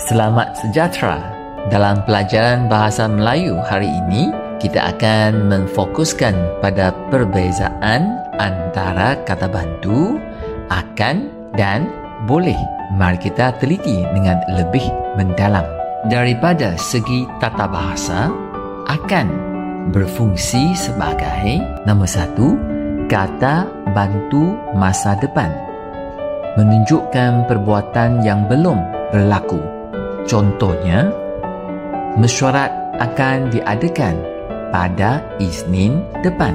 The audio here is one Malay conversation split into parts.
Selamat sejahtera. Dalam pelajaran bahasa Melayu hari ini, kita akan memfokuskan pada perbezaan antara kata bantu, akan dan boleh. Mari kita teliti dengan lebih mendalam. Daripada segi tata bahasa, akan berfungsi sebagai nombor 1, kata bantu masa depan, menunjukkan perbuatan yang belum berlaku. Contohnya, mesyuarat akan diadakan pada Isnin depan.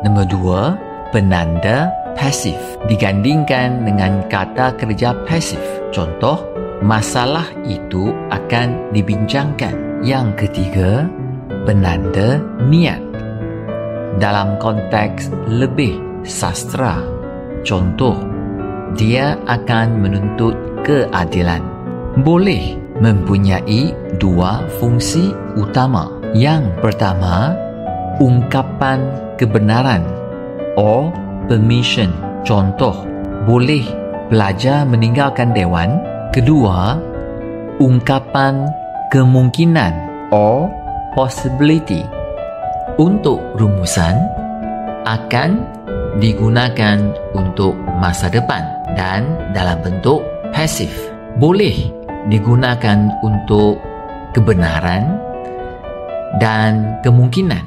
Nombor 2, penanda pasif digandingkan dengan kata kerja pasif. Contoh, masalah itu akan dibincangkan. Yang ketiga, penanda niat dalam konteks lebih sastra. Contoh, dia akan menuntut keadilan. Boleh mempunyai dua fungsi utama. Yang pertama, ungkapan kebenaran or permission. Contoh, boleh pelajar meninggalkan dewan. Kedua, ungkapan kemungkinan or possibility. Untuk rumusan, akan digunakan untuk masa depan dan dalam bentuk pasif. Boleh digunakan untuk kebenaran dan kemungkinan.